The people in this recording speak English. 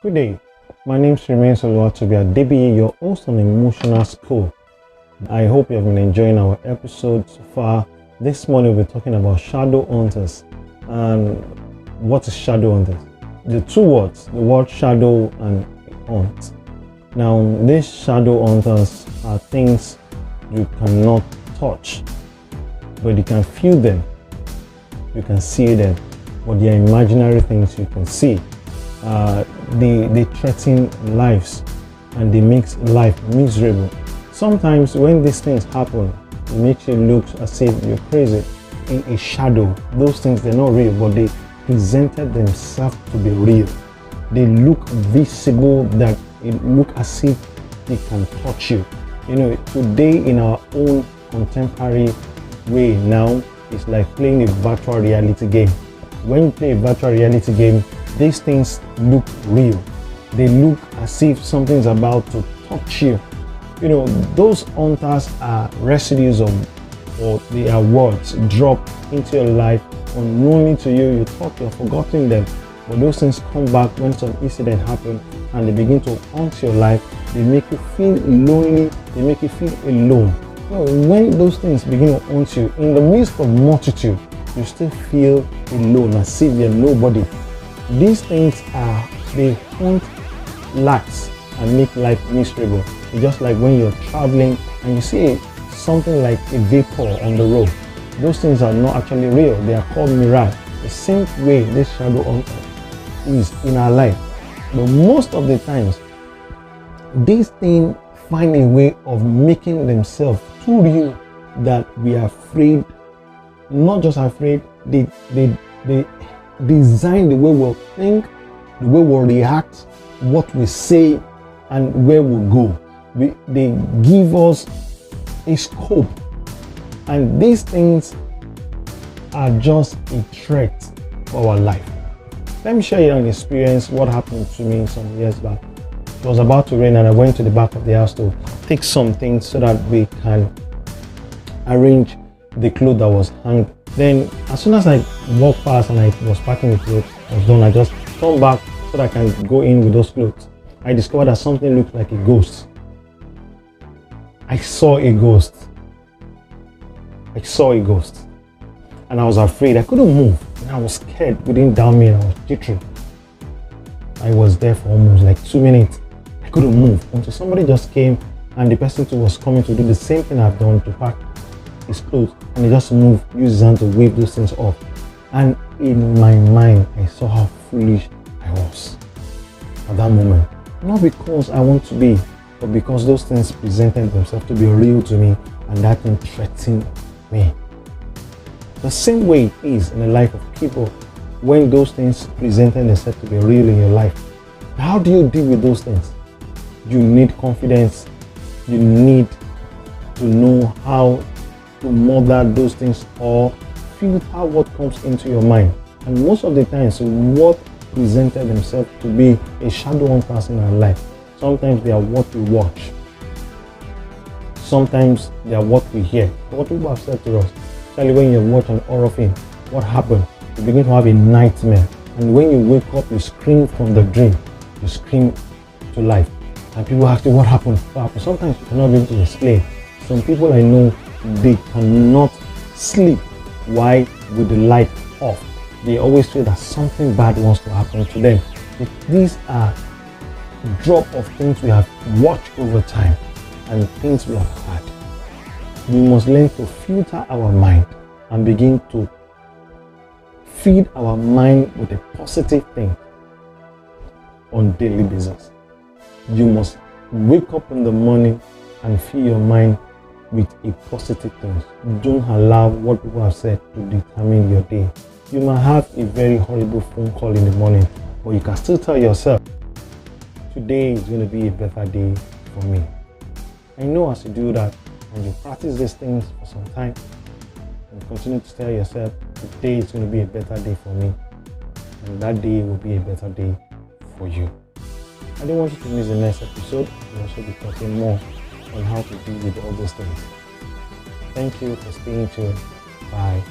Good day. My name remains Oluwatobi Adebiyi, your host on Emotional School. I hope you have been enjoying our episode so far. This morning we'll be talking about shadow hunters. And what is shadow hunters? The two words, the word shadow and hunt. Now, these shadow hunters are things you cannot touch, but you can feel them, you can see them, but they are imaginary things you can see. They threaten lives and they make life miserable. Sometimes when these things happen, it makes you look as if you're crazy. In a shadow, those things, they're not real, but they presented themselves to be real. They look visible, that it look as if they can touch you. You know, today in our own contemporary way now, it's like playing a virtual reality game. When you play a virtual reality game, these things look real. They look as if something's about to touch you. You know, those hunters are residues of, or they are words dropped into your life unknowingly to you. You thought you've forgotten them, but those things come back when some incident happen and they begin to haunt your life. They make you feel lonely. They make you feel alone. You know, when those things begin to haunt you, in the midst of multitude, you still feel alone, as if you're nobody. These things they haunt lives and make life miserable. It's just like when you're traveling and you see something like a vapor on the road. Those things are not actually real. They are called mirage. The same way this shadow hunter is in our life. But most of the times, these things find a way of making themselves too real that we are afraid. Not just afraid, they design the way we'll think, the way we'll react, what we say, and where we'll go. They give us a scope, and these things are just a threat for our life. Let me share you an experience, what happened to me some years back. It was about to rain and I went to the back of the house to take some things so that we can arrange the clothes that was hung. Then as soon as I walked past and I was packing the clothes, I was done, I just turned back so that I can go in with those clothes. I discovered that something looked like a ghost. I saw a ghost. And I was afraid. I couldn't move. And I was scared within down me, and I was jittery. I was there for almost like 2 minutes. I couldn't move until somebody just came, and the person too was coming to do the same thing I've done, to pack his clothes, and he just moved, used his hand to wave those things off. And in my mind, I saw how foolish I was at that moment. Not because I want to be, but because those things presented themselves to be real to me, and that thing threatened me. The same way it is in the life of people when those things presented themselves to be real in your life. How do you deal with those things? You need confidence. You need to know how to mother those things or filter what comes into your mind. And most of the times, what presented themselves to be a shadow hunters in our life, sometimes they are what we watch, sometimes they are what we hear. What people have said to us, especially when you watch an horror film, what happened? You begin to have a nightmare, and when you wake up, you scream from the dream, you scream to life, and people ask you what happened. Sometimes you cannot be able to explain. Some people I know, they cannot sleep while with the light off. They always feel that something bad wants to happen to them. These are drop of things we have watched over time and things we have had. We must learn to filter our mind and begin to feed our mind with a positive thing on a daily basis. You must wake up in the morning and fill your mind with a positive thing. Don't allow what people have said to determine your day. You might have a very horrible phone call in the morning, but you can still tell yourself, today is going to be a better day for me. I know as you do that and you practice these things for some time and continue to tell yourself, today is going to be a better day for me, and that day will be a better day for you. I don't want you to miss the next episode. We'll also be talking more on how to deal with all these things. Thank you for staying tuned. Bye.